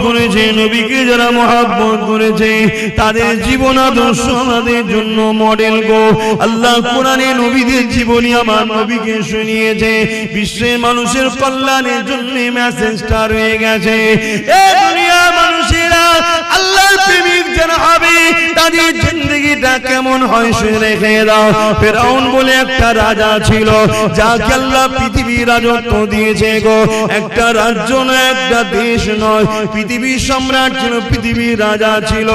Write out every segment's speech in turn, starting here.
করেছে, নবীকে যারা মহব্বত করেছে তাদের জীবন আদর্শ আমাদের জন্য মডেল গো। আল্লাহ কোরআনে নবীদের জীবনী আমার নবীকে শুনিয়েছে, বিশ্বের মানুষের কল্যাণের জন্য মেসেজটা রয়ে গেছে। এই দুনিয়ার মানুষেরা আল্লাহর প্রেমিক যারা হবে তাদের জিন্দেগিটা কেমন হয় সে রেখে দাও। ফেরাউন বলে একটা রাজা ছিল, যাকে আল্লাহ পৃথিবীর রাজত্ব দিয়েছে গো। একটা রাজ্য নয়, একটা দেশ নয়, পৃথিবীর সম্রাট ছিল, পৃথিবীর রাজা ছিল।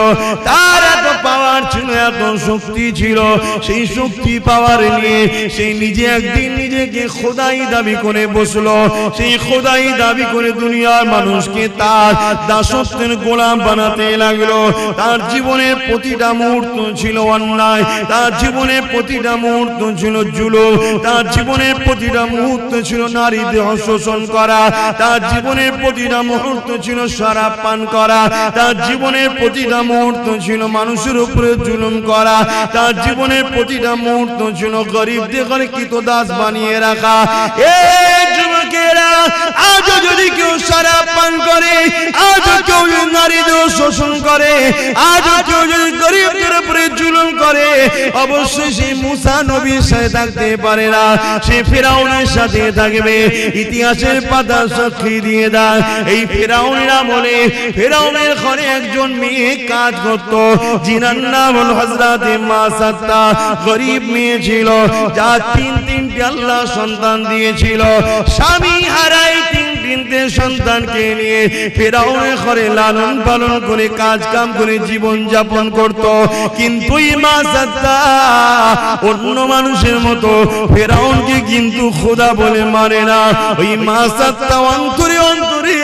তার এত পাওয়ার ছিল, এত শক্তি ছিল। সেই শক্তি পাওয়ার নিয়ে সেই নিজে একদিন নিজেকে খোদাই দাবি করে বসলো। সেই খোদাই দাবি করে দুনিয়ার মানুষকে তার দাসত্বের গোলাম বানাতে লাগলো। তার জীবনের প্রতিটা মুহূর্ত ছিল অন্যায়, তার জীবনের প্রতিটা মুহূর্ত ছিল জুলুম, তার জীবনের প্রতিটা মুহূর্ত ছিল নারী দেহ শোষণ করা, তার জীবনের প্রতিটা মুহূর্ত ছিল শরাব পান করা, তার জীবনের প্রতিটা মুহূর্ত ছিল মানুষের উপরে জুলুম করা, তার জীবনের প্রতিটা মুহূর্ত ছিল গরিবদের ঘরে কৃতদাস বানিয়ে রাখা। এই যুবকেরা, আজও যদি কেউ শরাব পান করে, আজও কেউ যদি নারী দেহ শোষণ করে, আজও কেউ যদি গরিবদের উপরে জুলুম করে, অবশ্যই সে মুসা নবীর সাথে থাকতে পারে না, সে ফেরাউনের সাথে থাকবে। ইতিহাসের পাতা সাক্ষী দিয়ে দেয়, এই ফেরাউনের আমলে ফেরাউনের ঘরে একজন মেয়ে কাজ করত, জিনার নাম হল হযরতে মাসাত্তা। গরিব মেয়ে ছিল, যার তিনটে আল্লাহ সন্তান দিয়েছিল। স্বামী হারাই তিনটে সন্তানকে নিয়ে ফেরাউনের ঘরে লালন পালন করে কাজ কাম করে জীবন যাপন করত। কিন্তু এই মাসাত্তা অন্য মানুষের মতো ফেরাউনকে কিন্তু খোদা বলে মানে না। ওই মাসাত্তা অন্তরে অন্তরে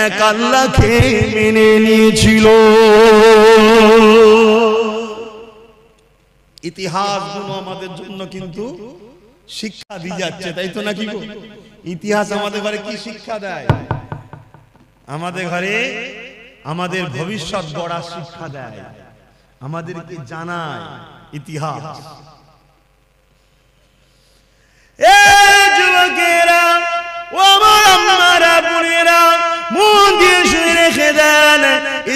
এক আল্লাহকে মেনে নিয়েছিল। ইতিহাসগুলো আমাদের জন্য কিন্তু শিক্ষা দিয়ে যাচ্ছে, তাই তো নাকি গো? ইতিহাস আমাদের ঘরে কি শিক্ষা দেয়? আমাদের ঘরে আমাদের ভবিষ্যৎ গড়ার শিক্ষা দেয়, আমাদেরকে জানায় ইতিহাস। এই যুবকেরা, ও আমার আম্মারা, বোনেরা, মন দিয়ে শুনে রেখে দেন,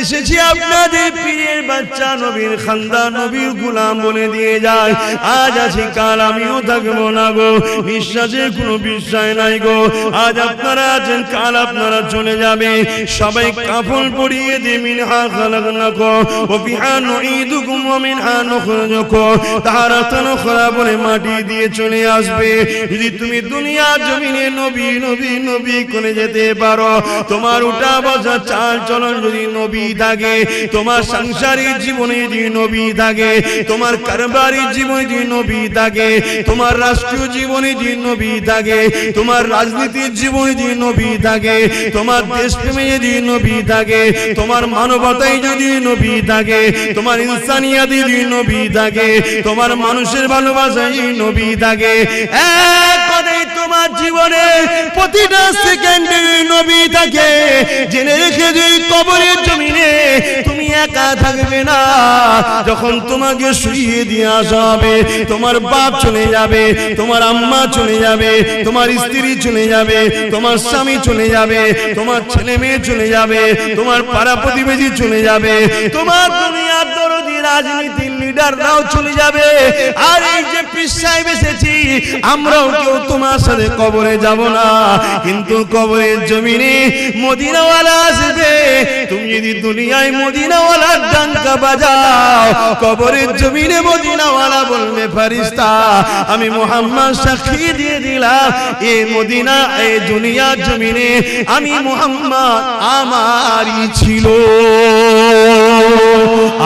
এসেছি আপনাদের পীরের বাচ্চা, নবীর খানদান, নবীর গোলাম বলে দিয়ে যায়। আজ আছি, কাল আমিও থাকবো না গো। নিঃশ্বাসের কোনো বিশ্বাস নাই গো। আজ আপনারা আছেন, কাল আপনারা চলে যাবে। সবাই কাফন পরিয়ে দিয়ে মিনহা খালাকনাকুম ওয়া ফিহা নুঈদুকুম ওয়া মিনহা নুখরিজুকুম তারাতান উখরা বলে মাটি দিয়ে চলে আসবে। যদি তুমি দুনিয়ার জমিনে নবী নবী নবী করে যেতে পারো, তোমার উঠা বসা চাল চলন যদি নবী থাকে, তোমার সাংসারিক জীবনে যদি নবী থাকে, তোমার কারবারি জীবনে যদি নবী থাকে, তোমার রাষ্ট্রীয় জীবনে যদি নবী থাকে, তোমার রাজনীতির জীবনে যদি নবী থাকে, তোমার দেশপ্রেমে যদি নবী থাকে, তোমার মানবতায় যদি নবী থাকে, তোমার ইনসানিয়াতে যদি নবী থাকে, তোমার মানুষের ভালোবাসায় যদি নবী থাকে, এক কথায় তোমার জীবনে প্রতিটা সেকেন্ডে নবী থাকে, জেনে রেখে যে কবরের জমিনে তুমি একা থাকবে না। যখন তোমাকে শুইয়ে দিয়ে আসা হবে, তোমার বাপ চলে যাবে, তোমার আম্মা চলে যাবে, তোমার স্ত্রী চলে যাবে, তোমার স্বামী চলে যাবে, তোমার ছেলে মেয়ে চলে যাবে, তোমার পাড়া প্রতিবেশী চলে যাবে, তোমার দুনিয়ার দরদি রাজনীতির লিডাররাও চলে যাবে। আর এই যে পীর সাহেব এসেছি, আমরাও কেউ তোমার সাথে কবরে যাব না, কিন্তু কবরের জমিনে মদিনাওয়ালা আসবে। তুমি যদি দুনিয়ায় মদিনাওয়ালার ডাঙ্কা বাজাও, কবরের জমিনে মদিনাওয়ালা বলবে, ফেরেশতা আমি মুহাম্মদ সাক্ষী দিয়ে দিলাম, এই মদিনা এই দুনিয়ার জমিনে আমি মুহাম্মদ আমারই ছিল।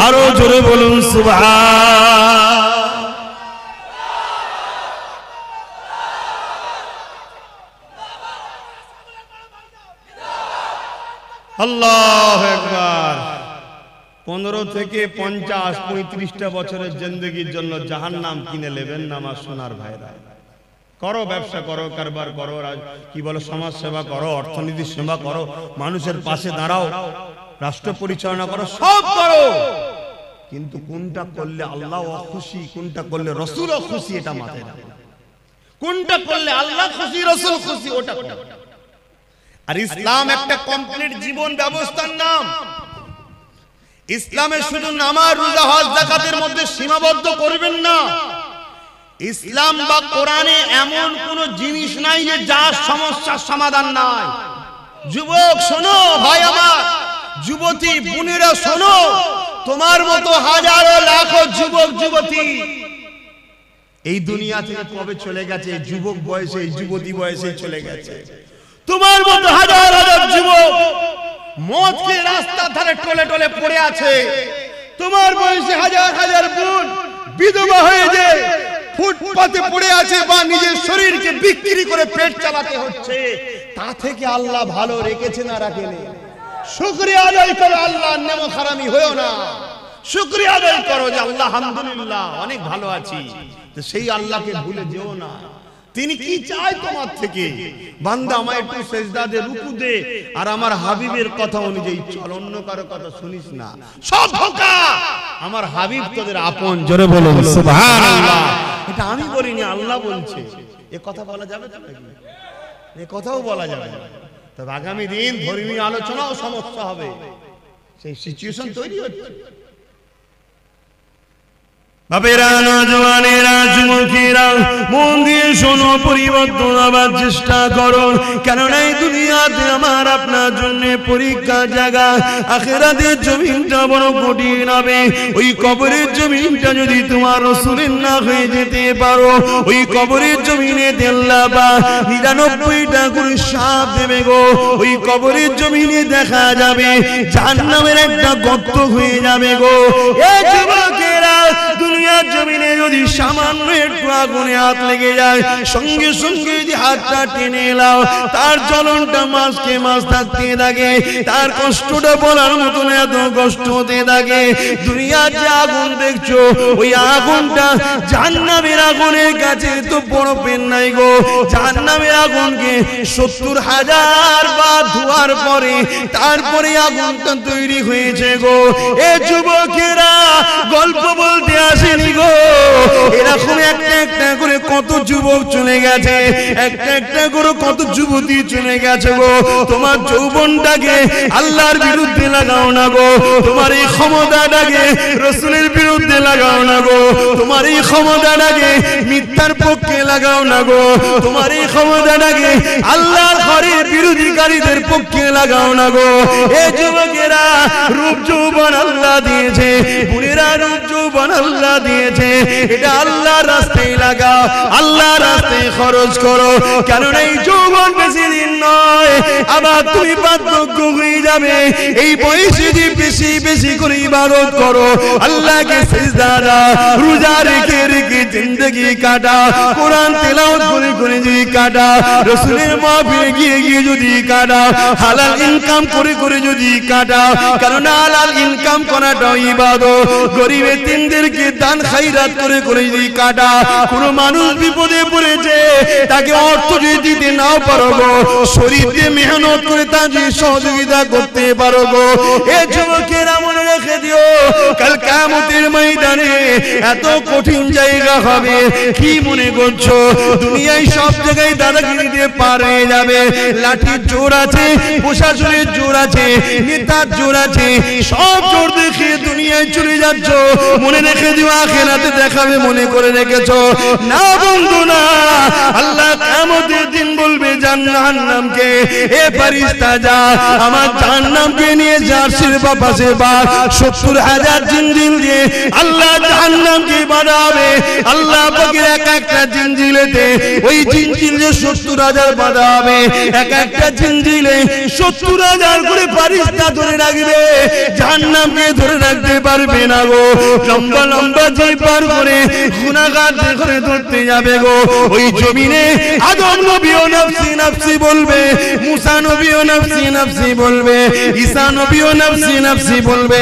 আরো জোরে বলুন সুবহান। আল্লাহু আকবার। 15 থেকে 50 35টা বছরের জিন্দেগির জন্য জাহান্নাম কিনে নেবেন না আমার সোনার ভাইরা। করো, ব্যবসা করো, কারবার করো, কি বলো, সমাজ সেবা করো, অর্থনীতির সেবা করো, মানুষের পাশে দাঁড়াও, রাষ্ট্র পরিচালনা করো, সব করো, কিন্তু কোনটা করলে আল্লাহ খুশি, কোনটা করলে রাসূল খুশি, এটা মাথায় রাখো। কোনটা করলে আল্লাহ খুশি, রাসূল খুশি, ওটা করো। আর ইসলাম একটা কমপ্লিট জীবন ব্যবস্থার নাম। ইসলামে শুধু নামাজ রোজা হজ যাকাতের মধ্যে সীমাবদ্ধ করবেন না। ইসলাম বা কোরআনে এমন কোন জিনিস নাই যে যার সমস্যার সমাধান নাই। যুবক শোনো, ভাই আমার, যুবতী বোনেরা শোনো, তোমার মতো হাজারো লাখো যুবক যুবতী এই দুনিয়া থেকে কবে চলে গেছে? যুবক বয়সে, যুবতী বয়সে চলে গেছে। তোমার মতো হাজার হাজার যুবক মদ খেয়ে রাস্তার ধারে টলে টলে পড়ে আছে। তোমার বয়সে হাজার হাজার বোন বিধবা হয়ে যায়, ফুটপাতে পড়ে আছে বা নিজের শরীরকে বিক্রি করে পেট চালাতে হচ্ছে। তা থেকে আল্লাহ ভালো রেখেছে না রাখেনি? শুকরিয়া আদায় করো, আল্লাহর নেমো হারামি হয়ো না। শুকরিয়া আদায় করো যে আল্লাহ আলহামদুলিল্লাহ অনেক ভালো আছি। তো সেই আল্লাহকে ভুলে যেও না। তিনি কি চায় তোমার থেকে? বান্দা আমায় একটু সেজদা দে, রুকু দে, আর আমার হাবিবের কথা অনুযায়ী চল, অন্য কারো কথা শুনিস না। সব ধোঁকা। আমার হাবিব তোদের আপন। জোরে বলো সুবহানাল্লাহ। এটা আমি বলিনি, আল্লাহ বলছে। এ কথা বলা যাবে তো নাকি? এ কথাও বলা যাবে না। তবে আগামী দিন ধর্মীয় আলোচনাও সমস্যা হবে, সেই সিচুয়েশন তৈরি হচ্ছে। বাপেরা, নওজওয়ানেরা, যুবকেরা, মন দিয়ে শোনো, পরিবর্তন আবার চেষ্টা করো। কেননা এই দুনিয়াতে আমার আপনার জন্য পরীক্ষা জায়গা। আখিরাতের জমিনটা বড় কঠিন হবে। ওই কবরের জমিনটা যদি তোমার রাসূলের না হয়ে যেতে পারো, ওই কবরের জমিনে আল্লাহ বা 99টা করে সাপ দেবে গো। ওই কবরের জমিনে দেখা যাবে জাহান্নামের একটা গর্ত হয়ে যাবে গো। এ যুবকেরা, দুনিয়ার জমিনে যদি সামান্য একটু আগুনে হাত লেগে যায়, সঙ্গে সঙ্গে যদি হাতটা টেনে এলাও, তার জ্বলনটা মাসকে মাস থাকতে থাকে, তার কষ্টটা বলার মতন এত কষ্ট হতে থাকে। দুনিয়ার যে আগুন দেখছো, ওই আগুনটা জাহান্নামের আগুনের কাছে তো বড় পেন নাই গো। জাহান্নামের আগুনকে 70,000 বার ধোয়ার পরে তারপরে আগুনটা তৈরি হয়েছে গো। এ যুবকেরা, গল্প বলতে আসেনি গো। এরকম একটা একটা করে কত যুবক চলে গেছে, একটা একটা করে কত যুবতী চলে গেছে গো। তোমার যৌবনটাকে আল্লাহর বিরুদ্ধে লাগাও না গো। তোমার এই ক্ষমতাটাকে রাসূলের বিরুদ্ধে লাগাও না গো। তোমার এই ক্ষমতাটাকে মিথ্যার পক্ষে লাগাও না গো। তোমার এই ক্ষমতাটাকে আল্লাহর ঘরের বিরোধীকারীদের পক্ষে লাগাও না গো। এ যুবকেরা, রূপ যৌবন আল্লাহ দিয়েছে, বুড়িরা রূপ যৌবন আল্লাহ দিয়েছে, এটা আল্লাহর রাস্তায় লাগাও, আল্লাহর রাস্তায় খরচ করো। কারণ এই যৌবন বেশি দিন নয়, আবার তুমি বার্ধক্য হয়ে যাবে। এই বয়সে যদি বেশি বেশি করে ইবাদত করো, আল্লাহকে সিজদা দাও, রোজা রেখে রেখে জিন্দেগি কাটা, কোরআন তেলাওয়াত করে করে যদি কাটা, রাসূলের মাহফিলে গিয়ে গিয়ে যদি কাটা, হালাল ইনকাম করে করে যদি কাটা। কারণ হালাল ইনকাম করাটাও ইবাদত। গরিবের তিনদেরকে দান খায়রাত করে করে যদি কাটা। কোন মানুষ বিপদে পড়েছে, তাকে অর্থ যদি দিতে নাও পারো গো, শরীর দিয়ে মেহনত করে তার যদি সহযোগিতা করতে পারো গো। এ যুবকেরা, মনে রেখে দিও, কাল কিয়ামতের ময়দানে এত কঠিন জায়গা হবে। কি মনে করছো দুনিয়ায় সব জায়গায় দাদাগিরি দিয়ে পার হয়ে যাবে? লাঠির জোর আছে, প্রশাসনের জোর আছে, নেতার জোর আছে, সব জোর দেখে দুনিয়ায় চলে যাচ্ছ। মনে রেখে দিও, আখিরাতে দেখাবে মনে করে রেখেছো না বন্ধু না। আল্লাহ কিয়ামতের দিন বলবে জাহান্নামকে, এ ফেরেশতা যা আমার জাহান্নামকে নিয়ে জার্সির পাশে বা 70,000 জিনজিল দিয়ে আল্লাহ জাহান্নামকে বাঁধাবে। আল্লাহ পাকের এক একটা জিনজিলেতে ওই জিনজিলে 70,000 বাঁধা হবে। এক একটা জিনজিলে 70,000 করে ফেরেশতা ধরে রাখবে, জাহান্নামকে ধরে রাখতে পারবে না গো। লম্বা লম্বা যে পার করে গুনাহগার করে ধরতে যাবে গো। ওই জমিনে আদম নবীও নফসি নফসি বলবে, মুসা নবীও নফসি নফসি বলবে, ঈসা নবীও নফসি নফসি বলবে।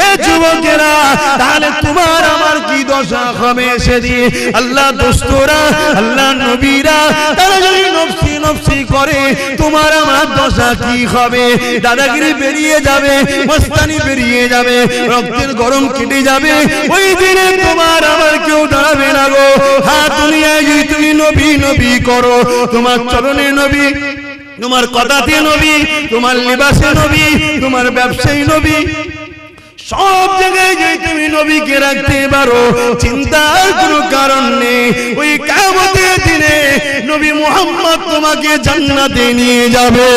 এ যুবকেরা, তাহলে তোমার আমার কি দশা হবে সেদিন? আল্লাহ দোস্তরা, আল্লাহ নবীরা, তারা যদি নফসি নফসি করে, তোমার আমার দশা কি হবে? দাদাগিরি বেরিয়ে যাবে, মস্তানি বেরিয়ে যাবে, রক্তের গরম কেটে যাবে। ওই দিনে তোমার আমার কেউ দাঁড়াবে না গো। হ্যাঁ, দুনিয়ায় যদি তুমি নবী নবী করো, তোমার চরণে নবী তোমার কথাতে নবী, তোমার লিবাসে নবী, তোমার ব্যবসায়ী নবী, সব জায়গায় যে তুমি নবীকে রাখতে পারো, চিন্তার কোনো কারণ নেই। ওই কিয়ামতের দিনে নবী মুহাম্মদ তোমাকে জান্নাতে নিয়ে যাবে।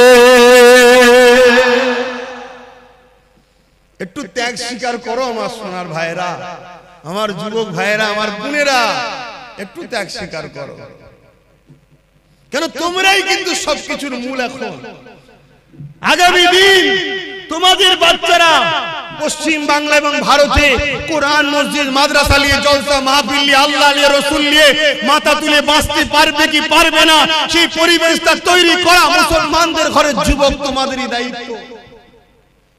একটু ত্যাগ স্বীকার করো আমার সোনার ভাইরা, আমার যুবক ভাইরা, আমার বোনেরা, একটু ত্যাগ স্বীকার করো। কেন তোমরাই কিন্তু সবকিছুর মূল। এখন আগামী দিন তোমাদের বাচ্চারা পশ্চিম বাংলা এবং ভারতে কোরআন, মসজিদ, মাদ্রাসা নিয়ে, জলসা মাহফিল নিয়ে, আল্লাহ নিয়ে, রসুল নিয়ে মাথা তুলে বাঁচতে পারবে কি পারবে না, সেই পরিবেশটা তৈরি করা মুসলমানদের ঘরের যুবক তোমাদেরই দায়িত্ব।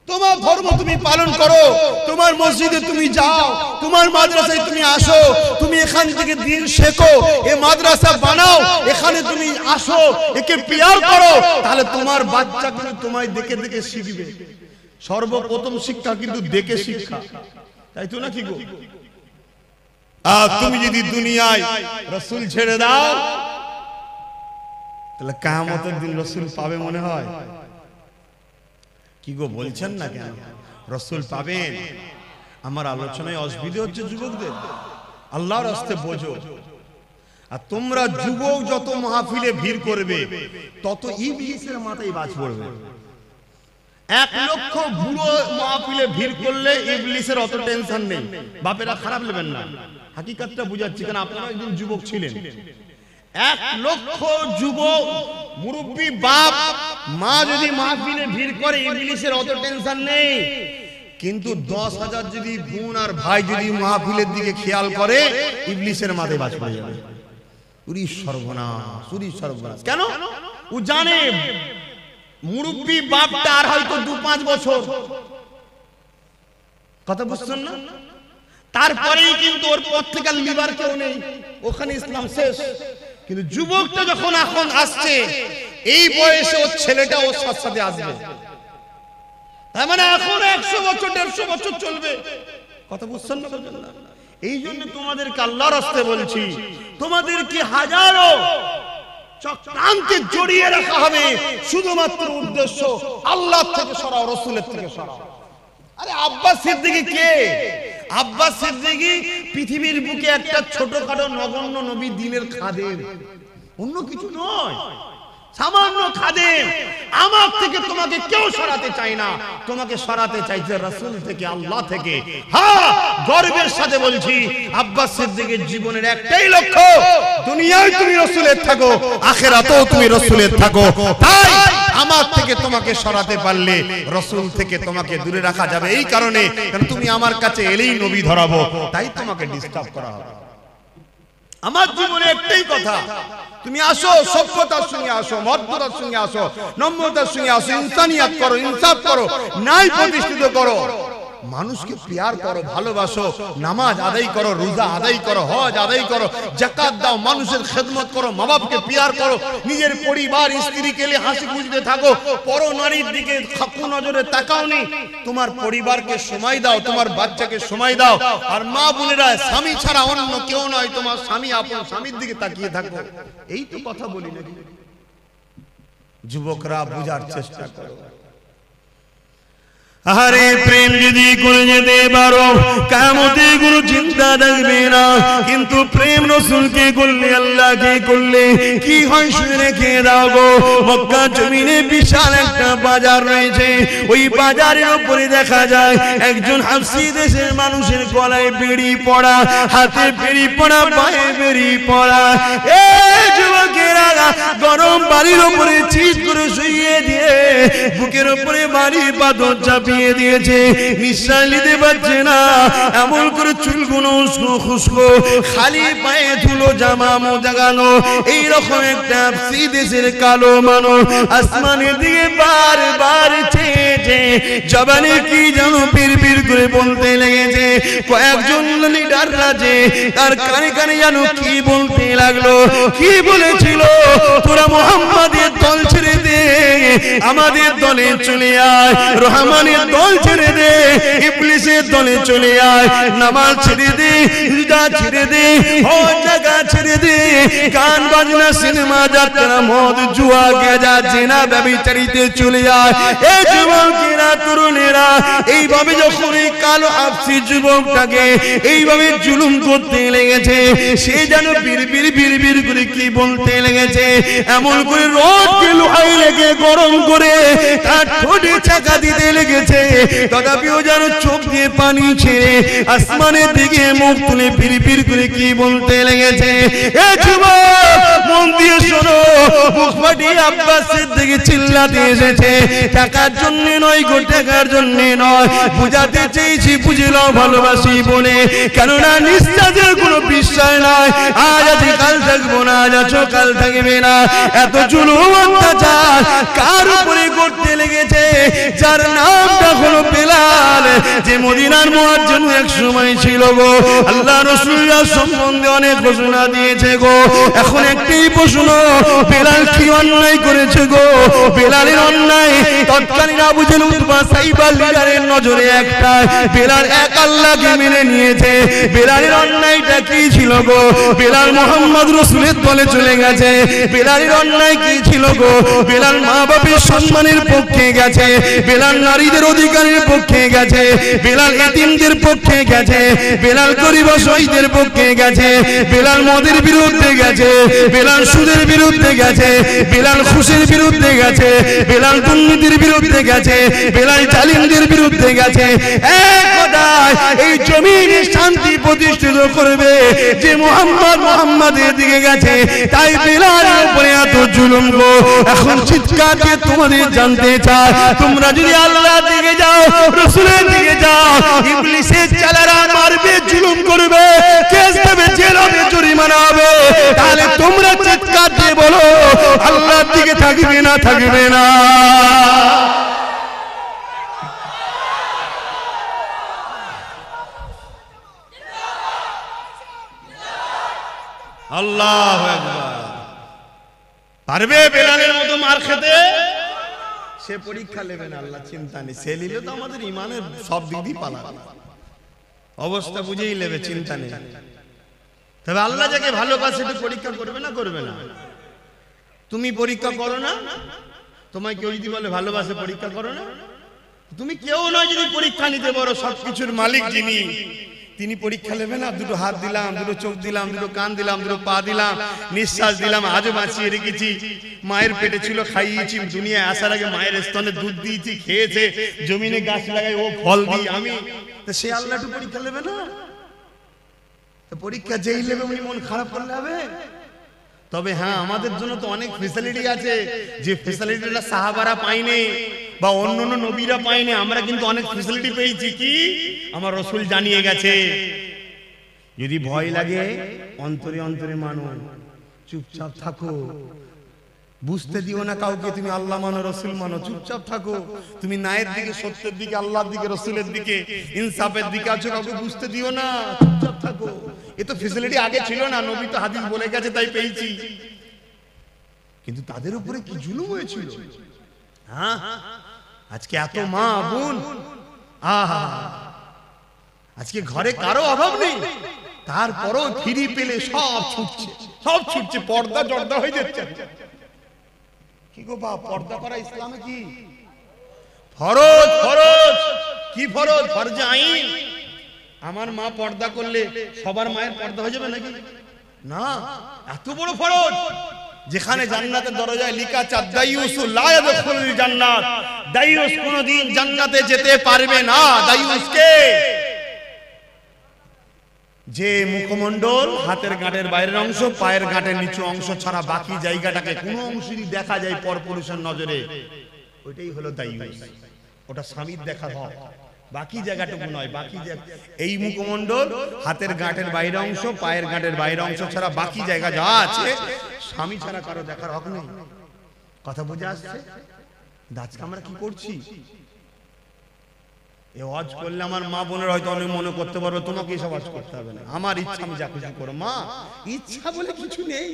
তোমার ধর্ম তুমি পালন করো, তোমার মসজিদে তুমি যাও, তোমার মাদ্রাসায় তুমি আসো, তুমি এখান থেকে দিন শেখো, এই মাদ্রাসা বানাও, এখানে তুমি আসো, একে পিয়ার করো, তাহলে তোমার বাচ্চা কিন্তু তোমায় দেখে দেখে শিখবে। সর্বপ্রথম শিক্ষা কিন্তু দেখে শিক্ষা, তাই তো নাকি গো? আর তুমি যদি দুনিয়ায় রাসূল ছেড়ে দাও, তাহলে কিয়ামতের দিন রাসূল পাবে মনে হয়? কি গো বলছেন না কেন? রাসূল পাবেন। আমার আলোচনায় অসুবিধা হচ্ছে যুবকদের? আল্লাহর রাস্তে বোঝো। আর তোমরা যুবক যত মাহফিলে ভিড় করবে, তত ইবলিসের মাথায় বাজ পড়বে। 1 লক্ষ বুড়ো মাহফিলে ভিড় করলে ইবলিসের অত টেনশন নেই। বাপেরা খারাপ নেবেন না, হাকিকতটা বুঝাচ্ছি, কারণ আপনারা একদিন যুবক ছিলেন। 1 লক্ষ যুবক মুরব্বী বাপ মা যদি মাহফিলে ভিড় করে, ইবলিসের অত টেনশন নেই। কিন্তু 10,000 যদি বোন আর ভাই যদি মাহফিলের দিকে খেয়াল করে, ইবলিসের মাথায় বাজ পড়ে যাবে। উরি সর্বনাশ, উরি সর্বনাশ। কেন? ও জানে মুরব্বী বাপটা আর হয়তো 2-5 বছর, কথা বুঝছেন না? তারপরেই কিন্তু ওর পর থেকে লিবার কেউ নেই, ওখানে ইসলাম শেষ। কিন্তু যুবকটা যখন এখন আসছে, এই বয়সে ওর ছেলেটা ওর সাথে আসবে, তার মানে এখন 100 বছর 150 বছর চলবে, কথা বুঝছেন না? এই জন্য তোমাদেরকে আল্লাহর রাস্তায় বলছি, তোমাদেরকে হাজারো চক্রান্তে জড়িয়ে রাখা হবে, শুধুমাত্র উদ্দেশ্য আল্লাহ থেকে সরাও, রাসূলের থেকে সরাও। আরে আব্বাস সিদ্দিকী কে? আব্বাস সিদ্দিকী পৃথিবীর বুকে একটা ছোটখাটো নগণ্য নবী, দ্বীনের খাদেম, অন্য কিছু নয়, সামান্য খাদেম। আমার থেকে তোমাকে কেউ সরাতে চায় না, তোমাকে সরাতে চাইছে রাসূল থেকে, আল্লাহ থেকে। হ্যাঁ, গর্বের সাথে বলছি, আব্বাস সিদ্দিকীর জীবনের একটাই লক্ষ্য, দুনিয়ায় তুমি রাসূলের থাকো, আখিরাতেও তুমি রাসূলের থাকো। তাই আমার থেকে তোমাকে সরাতে পারলে রাসূল থেকে তোমাকে দূরে রাখা যাবে। এই কারণে, কারণ তুমি আমার কাছে এলেই নবী ধরাবো, তাই তোমাকে ডিস্টার্ব করা হবে। আমার জীবনে একটাই কথা, তুমি আসো, সভ্যতার সঙ্গে আসো, মর্যাদার সঙ্গে আসো, নম্রতার সঙ্গে আসো, ইনসানিয়াত করো, ইনসাফ করো, ন্যায় প্রতিষ্ঠিত করো, মানুষকে প্যার করো, ভালোবাসো, নামাজ আদায় করো, রোজা আদায় করো, হজ আদায় করো, যাকাত দাও, মানুষের খেদমত করো, মা বাপকে প্যার করো, নিজের পরিবার স্ত্রীকে নিয়ে হাসি খুশিতে থাকো, পর নারীর দিকে খাকু নজরে তাকাওনি, তোমার পরিবারকে সময় দাও, তোমার বাচ্চাকে সময় দাও। আর মা বোনেরা, স্বামী ছাড়া অন্য কেউ নয়, তোমার স্বামী আপন স্বামীর দিকে তাকিয়ে থাকো। এই তো কথা বলি নাকি? যুবকরা বুঝার চেষ্টা করো। আরে প্রেম যদি করে যেতে পারো, কিয়ামতে কোনো চিন্তা থাকবে না। কিন্তু প্রেম রাসূলকে করলে, আল্লাহকে করলে কি হয় শুনে রেখে দাও গো। মক্কা জমিনে বিশাল একটা বাজার রয়েছে, ওই বাজারের উপরে দেখা যায় একজন হাবশী দেশের মানুষের গলায় বেড়ি পড়া, হাতে বেড়ি পড়া, পায়ে বেড়ি পড়া। এই যুবকেরা গরম বাড়ির উপরে চিৎ করে শুইয়ে দিয়ে বুকের উপরে বাড়ি পাথর চাপিয়ে দিয়েছে, নিঃশ্বাস নিতে পারছে না, এমন করে চুলগুলো উস্কো খুস্কো, খালি পায়ে ধুলো, জামা মোজাগানো। এইরকম একটা হাবশী দেশের কালো মানুষ আসমানের দিকে বারবার চেয়েছে, জবানে কি যেন পিরপির করে বলতে লেগেছে। কয়েকজন লিডার রাজে তার কানে কানে যেন কি বলতে লাগলো। কি বলেছিল? তোরা মুহাম্মাদের দল ছেড়ে দে, আমাদের দলে চলে আয়, রহমানের দল ছেড়ে দে, ইবলিসের দলে চলে আয়, নামাজ ছেড়ে দে, রোজা ছেড়ে দে, হজ জাকাত ছেড়ে দে, গান বাজনা সিনেমা যাত্রা মদ জুয়া গেজা জেনা ব্যভিচারিতে চলে আয়। এই যুবকেরা তরুণেরা এইভাবে যখন এই কালো আফসি যুবকটাকে এইভাবে জুলুম করতে লেগেছে, সে যেন বিড় করে কি বলতে লেগেছে, এমন করে রোদকে লোহায় লেগে গরম করে তার ঠোঁটে চাকা দিতে লেগেছে, তথাপিও যেন চোখ দিয়ে পানি ছেড়ে আসমানের দিকে মুখ তুলে বিড় করে কি বলতে লেগেছে। এ যুবক মন দিয়ে শোনো, মুখ ফাটিয়ে আব্বাসের দিকে চিল্লাতে এসেছে, টাকার জন্য নয় গো, টাকার জন্য নয়, বুঝাতে চেয়েছি বুঝে নাও ভালোবাসি বলে, কেননা নিঃশ্বাসের কোনো বিশ্বাস নাই, আজ আছি কাল থাকবো না, আজ আছো কাল থাকবে না। এত জুলুম অত্যাচার কার উপরে করতে লেগেছে, যার নামটা হলো বেলাল, যে মদিনার মুয়াজ্জিন এক সময় ছিল গো। আল্লাহ রাসূলুল্লাহ সম্বন্ধে অনেক ঘোষণা দিয়েছে গো, এখন একটাই প্রশ্ন, বেলাল কি অন্যায় করেছে গো? বেলালের অন্যায় তৎকালীন আবু জেহেল উতবা সাইবা লিডারের নজরে একটা, বেলাল এক আল্লাহকে মেনে নিয়েছে। বেলালের অন্যায়টা কি ছিল গো? বেলাল মুহাম্মদ রাসূলের দলে চলে গেছে। বেলালের অন্যায় কি ছিল গো? বেলাল মা বাবার সম্মানের পক্ষে গেছে, বেলাল নারীদের অধিকারের পক্ষে গেছে, বেলাল এতিমদের পক্ষে গেছে, বেলাল গরিব অসহায়দের পক্ষে গেছে, বেলাল মদের বিরুদ্ধে গেছে, বেলাল সুদের বিরুদ্ধে গেছে, বেলাল ঘুষের বিরুদ্ধে গেছে, বেলাল দুর্নীতির বিরুদ্ধে গেছে, বেলাল জালিমদের বিরুদ্ধে গেছে। এক কথায় এই জমিনে শান্তি প্রতিষ্ঠিত করবে যে মুহাম্মদের দিকে গেছে, তাই বেলালের উপরে এত জুলুম গো। এখন চিৎকার দিয়ে তোমাদের জানতে চাই, তোমরা যদি আল্লাহর দিকে যাও, রাসূলের দিকে যাও, ইবলিসের চালারা মারবে, জুলুম করবে, কেস দেবে, জেল হবে, জরিমানা হবে, তাহলে তোমরা চিৎকার দিয়ে বলো আল্লাহর দিকে থাকবে না, থাকবে না? আল্লাহু আকবার। পারবে বেলালের মতো মার খেতে? সে পরীক্ষা নেবে না, আল্লাহ চিন্তা নেই, সে নিলে তো আমাদের ইমানের সব দিক দিয়ে পালাবে, অবস্থা বুঝেই নেবে, চিন্তা নেই। তবে আল্লাহ যাকে ভালোবাসে একটু পরীক্ষা করবে না, করবে না? তুমি পরীক্ষা করো না, তোমায় কেউ যদি বলে ভালোবাসে পরীক্ষা করো না, তুমি কেউ নয় যদি পরীক্ষা নিতে পারো, সবকিছুর মালিক যিনি, তিনি পরীক্ষা নেবে না? দুটো হাত দিলাম, দুটো চোখ দিলাম, দুটো কান দিলাম, দুটো পা দিলাম, নিঃশ্বাস দিলাম, আজও বাঁচিয়ে রেখেছি, মায়ের পেটে ছিল খাইয়েছি, দুনিয়ায় আসার আগে মায়ের স্তনে দুধ দিয়েছি, খেয়েছে, জমিনে গাছ লাগাই ও ফল দিই আমি, তো সে আল্লাহ একটু পরীক্ষা নেবে না? পরীক্ষা যেই নেবে উনি মন খারাপ করলে হবে? তবে হ্যাঁ, আমাদের জন্য তো অনেক ফ্যাসিলিটি আছে, যে ফ্যাসিলিটিটা সাহাবারা পায়নি বা অন্য নবীরা পায়নি, আমরা কিন্তু অনেক ফ্যাসিলিটি পেয়েছি। কি? আমার রাসূল জানিয়ে গেছে। যদি ভয় লাগে অন্তরে অন্তরে মানো, চুপচাপ থাকো, বুঝতে দিও না কাউকে তুমি আল্লাহ মানো, রাসূল মানো, চুপচাপ থাকো। তুমি ন্যায়ের দিকে, সত্যের দিকে, আল্লাহর দিকে, রাসূলের দিকে, ইনসাফের দিকে আছো, কাউকে বুঝতে দিও না, চুপচাপ থাকো। এ তো ফ্যাসিলিটি আগে ছিল না, নবী তো হাদিস বলে গেছে তাই পেয়েছি। কিন্তু তাদের উপরে কি জুলুম হয়েছিল! হ্যাঁ, আজকে এত মা বোন, আহা, আজকে ঘরে কারো অভাব নেই, তারপরও ফিরি পেলে সব ছুটছে, সব ছুটছে, পর্দা জর্দা হয়ে যাচ্ছে। কি গো বাপ, পর্দা করা ইসলামে কি ফরজ? ফরজ কি ফরজ? ফরজে আইন। আমার মা পর্দা করলে সবার মায়ের পর্দা হয়ে যাবে নাকি? না, এত বড় ফরজ, যেখানে জান্নাতের দরজায় লেখা আছে দাইয়ুসু লা ইয়াদখুলুল জান্নাত, দাইয়ুস কোনদিন জান্নাতে যেতে পারবে না। দাইয়ুস কে? যে মুখমণ্ডল, হাতের গাঁটের বাইরের অংশ, পায়ের গাঁটের নিচু অংশ ছাড়া বাকি জায়গাটাকে কোনো অংশই দেখা যায় পরপুরুষের নজরে, ওইটাই হলো দাইয়ুস। ওটা স্বামীর দেখার হক, বাকি জায়গাটুকু নয়। বাকি এই মুখমণ্ডল, হাতের গাঁটের বাইরের অংশ, পায়ের গাঁটের বাইরের অংশ ছাড়া বাকি জায়গা যা আছে স্বামী ছাড়া কারো দেখার হক নেই। কথা বুঝে আসছে? আজকে আমরা কি করছি? এই ওয়াজ করলে আমার মা বোনের হয়তো অনেক মনে করতে পারবে তোমাকে এসব ওয়াজ করতে হবে না, আমার ইচ্ছা আমি যা খুশি করো। মা, ইচ্ছা বলে কিছু নেই,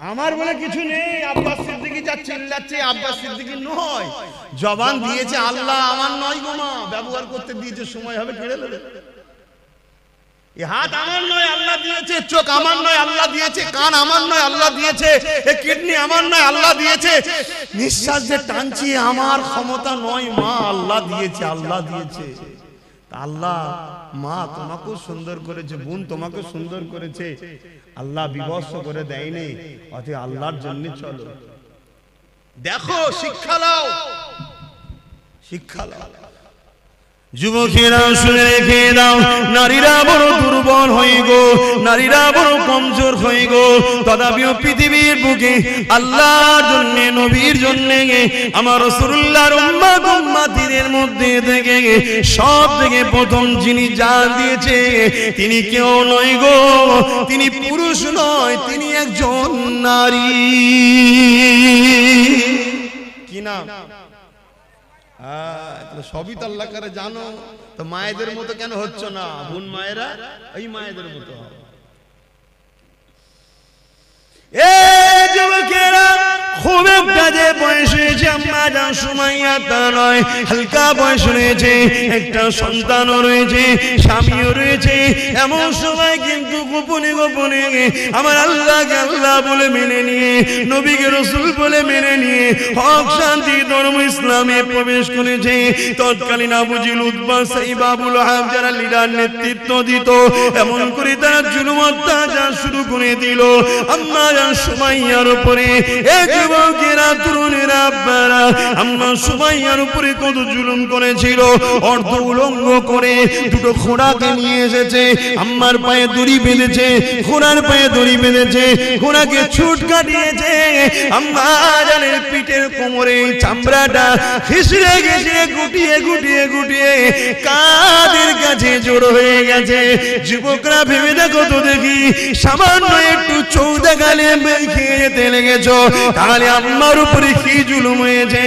আমার বলে কিছু নেই। আব্বাস সিদ্দিকী যা চিল্লাচ্ছে আব্বাস সিদ্দিকী নয়, জবান দিয়েছে আল্লাহ, আমার নয় গো মা, ব্যবহার করতে দিয়েছে, সময় হবে কেড়ে নেবে। এই হাত আমার নয়, আল্লাহ দিয়েছে। চোখ আমার নয়, আল্লাহ দিয়েছে। কান আমার নয়, আল্লাহ দিয়েছে। এই কিডনি আমার নয়, আল্লাহ দিয়েছে। নিঃশ্বাস যে টানছি আমার ক্ষমতা নয় মা, আল্লাহ দিয়েছে, আল্লাহ দিয়েছে। আল্লাহ মা তোমাকেও সুন্দর করেছে, বোন তোমাকেও সুন্দর করেছে, আল্লাহ বিভৎস করে দেয়নি। অতএব আল্লাহর জন্য চলো, দেখো, শিক্ষা লাও, শিক্ষা লাও। যুবকেরা শুনে রেখে দাও, নারীরা বড় দুর্বল হয়ে গো, নারীরা বড় কমজোর হয়ে গো। তথাপিও পৃথিবীর বুকে আল্লাহর জন্য, নবীর জন্য, আমার রাসূলুল্লাহর উম্মত উম্মতিদের মধ্যে থেকে সব থেকে প্রথম যিনি জান দিয়েছে তিনি কেউ নয় গো, তিনি পুরুষ নয়, তিনি একজন নারী। কি নাম? সবই তো আল্লাহ করে জানো, তো মায়েদের মতো কেন হচ্ছ না? বোন মায়েরা এই মায়েদের মতো। এ যুবকেরা, খুব একটা যে বয়স হয়েছে আম্মা জান সুমাইয়া তা নয়, হালকা বয়স রয়েছে, একটা সন্তানও রয়েছে, স্বামীও রয়েছে। এমন সময় কিন্তু গোপনে গোপনে আমার আল্লাহকে আল্লাহ বলে মেনে নিয়ে, নবীকে রাসূল বলে মেনে নিয়ে হক শান্তি ধর্ম ইসলামে প্রবেশ করেছে। তৎকালীন আবু জিল, উতবা, সাইবা, আবু লাহাব যারা লিডার নেতৃত্ব দিত, এমন করে তারা জুলুম অত্যাচার শুরু করে দিল আম্মা জান সুমাইয়ার উপরে। এই যুবকেরা, তরুণেরা, আব্বারা, আম্মা সুমাইয়ার উপরে কত জুলুম করেছিল। অর্ধ উলঙ্গ করে দুটো ঘোড়াকে নিয়ে এসেছে, আম্মার পায়ে দড়ি বেঁধেছে, ঘোড়ার পায়ে দড়ি বেঁধেছে, ঘোড়াকে ছুট কাটিয়েছে। আম্মা জানের পিঠের কোমরে চামড়াটা ঘিসড়ে ঘিসড়ে গুটিয়ে গুটিয়ে গুটিয়ে কাদের কাছে জড়ো হয়ে গেছে। যুবকরা ভেবে দেখো তো দেখি, সামান্য একটু চৌদা গালে খেয়ে যেতে লেগেছ, তাহলে আম্মার উপরে কি জুলুম হয়েছে।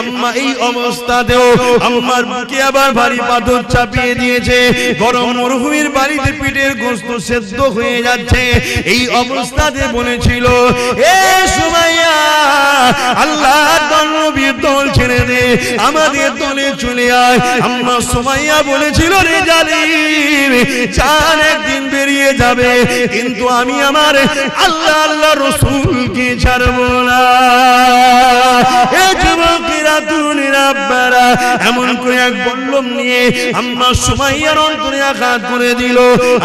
আম্মা এই অবস্থাতেও আম্মার বুকে আবার ভারী পাথর চাপিয়ে দিয়েছে। গরম মরুভূমির বাড়িতে পিঠের গোশত সেদ্ধ হয়ে যাচ্ছে। এই অবস্থাতে বলেছিল, এ সুমাইয়া, আল্লাহর নবীর দল ছেড়ে দে, আমাদের দলে চলে আয়। আম্মা সুমাইয়া বলেছিল, রে জালিম, জান একদিন বেরিয়ে যাবে, কিন্তু আমি আমার আল্লাহ আল্লাহ রাসূলকে ছাড়বো না। এ যুবকেরা, তরুণেরা, আব্বারা, এমন করে এক বল্লম নিয়ে আম্মা সুমাইয়ার অন্তরে আঘাত করে দিল।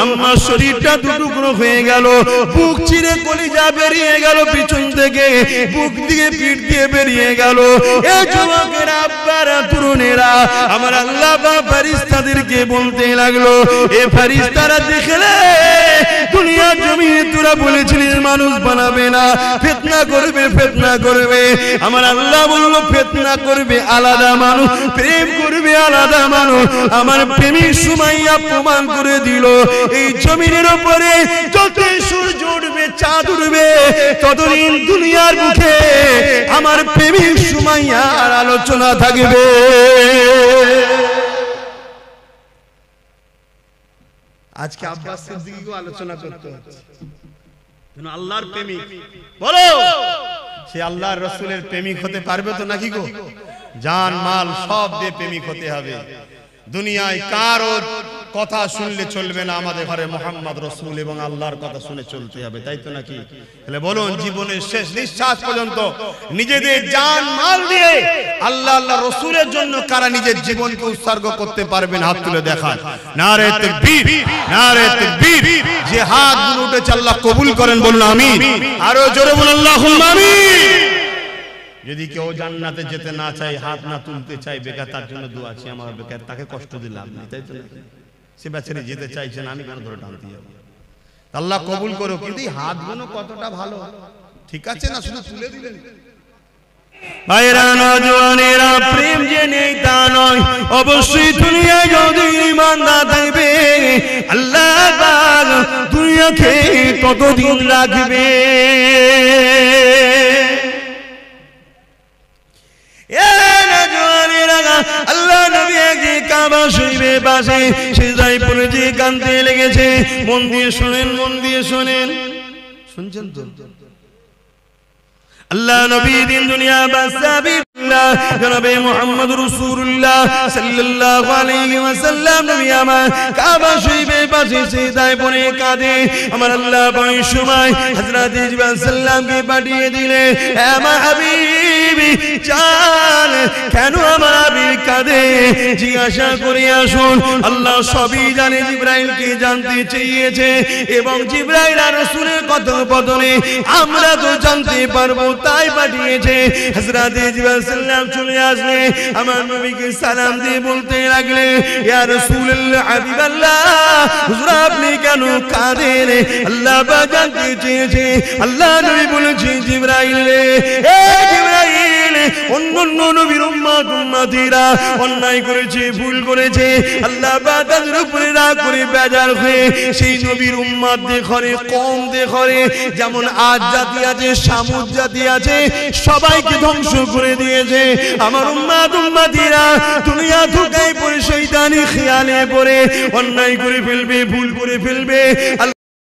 আম্মার শরীরটা দুটুকরো হয়ে গেল, বুক চিরে কলিজা বেরিয়ে গেল, পিছন থেকে বুক দিয়ে পিঠ দিয়ে বেরিয়ে গেল। এ যুবকেরা, আব্বারা, তরুণেরা, আমার আল্লাহ বা ফেরেশতাদেরকে বলতে লাগলো, এ ফেরেশতারা দেখলে দুনিয়ার জমিনে তোরা বলেছিলিস মানুষ বানাবে না, ফিতনা করবে, ফিতনা করবে। আমার আল্লাহ বলল, ফিতনা করবে আলাদা মানুষ, প্রেম করবে আলাদা মানুষ। আমার প্রেমিক সুমাইয়া প্রমাণ করে দিল, এই জমিনের উপরে যতই সূর্য উঠবে, চাঁদ উঠবে, ততদিন দুনিয়ার মুখে আমার প্রেমিক সুমাইয়ার আলোচনা থাকবে। আজকে আব্বাস সিদ্দিকীকে আলোচনা করতে হচ্ছে, আল্লাহর প্রেমিক। বলো, সে আল্লাহর রাসূলের প্রেমিক হতে পারবে তো নাকি গো? জান মাল সব দিয়ে প্রেমিক হতে হবে। দুনিয়ায় কারো কথা শুনলে চলবে না, আমাদের ঘরে মুহাম্মদ রাসূল এবং আল্লাহর কথা শুনে চলতে হবে, তাই তো নাকি? তাহলে বলুন, জীবনের শেষ নিঃশ্বাস পর্যন্ত নিজেদের জান মাল দিয়ে আল্লাহ আল্লাহ রাসূলের জন্য কারা নিজের জীবনকে উৎসর্গ করতে পারবেন? হাত তুলে দেখান। নারে তাকবীর, নারে তাকবীর। যে হাতগুলো উঠেছে আল্লাহ কবুল করেন, বলুন আমিন। আরো জোরে বলুন আল্লাহুম্মা আমিন। যদি কেউ জান্নাতে যেতে না চায়, হাত না তুলতে চায়, বেকার, তার জন্য দোয়া আছে আমার, বেকার তাকে কষ্ট দিলাম না, তাই তো? সে বেচারি যেতে চাইছেন, আমি কেন ধরে টানতে যাব? আল্লাহ কবুল করো। কিন্তু হাতগুলো কতটা ভালো, ঠিক আছে না? শুধু তুলে দিলেন। ভাইরা, নওজওয়ানেরা, প্রেম যে নেই তা নয়, অবশ্যই দুনিয়ায় যদি ঈমানদার থাকবে, আল্লাহ পাক দুনিয়াকে ততদিন রাখবে। আল্লাহ নবী একদিন কাবা শরীফের পাশে সিজদায় পড়ে যে কাঁদতে লেগেছে। মন দিয়ে শোনেন, মন দিয়ে শোনেন, শুনছেন তো? আল্লাহ নবী দিন দুনিয়া বাসাবিল্লাহ জনাবে মুহাম্মদ রাসূলুল্লাহ সাল্লাল্লাহু আলাইহি ওয়াসাল্লাম নবী আমার কাবা শরীফের পাশে সিজদায় পড়ে কাঁদে আমার আল্লাহ পাক সময় হযরত জিবরাইল সাল্লামকে পাঠিয়ে দিলে হে আমার হাবিবি জান কেন আমার হাবিব কাঁদে জিজ্ঞাসা করে আসুন আল্লাহ সবই জানে জিবরাইলকে জানতে চেয়েছে এবং জিবরাইল আর রাসূলের কথোপকথনে আমরা তো জানতে পারবো তাই পাঠিয়েছে হযরত জিবরাইল সাল্লাম চলে আসলে আমার নবীকে সালাম দিয়ে বলতে লাগলে ইয়া রাসূলুল্লাহ হাবিবাল্লাহ হুজুর আপনি কেন কাঁদেন আল্লাহ পাক জানতে চেয়েছে আল্লাহ নবী বলেছেন জিবরাইল রে হে জিবরাইল অন্যান্য নবীর উম্মতিরা অন্যায় করেছে ভুল করেছে আল্লাহ পাক তাদের উপরে রাগ করে বেজার হয়ে সেই নবীর উম্মতদের ঘরে কম দে ঘরে যেমন আজ জাতি আছে সামুদ জাতি আছে সবাইকে ধ্বংস করে দিয়েছে আমার উম্মতিরা দুনিয়া ধোঁকায় পড়ে শয়তানি খেয়ালে পড়ে অন্যায় করে ফেলবে ভুল করে ফেলবে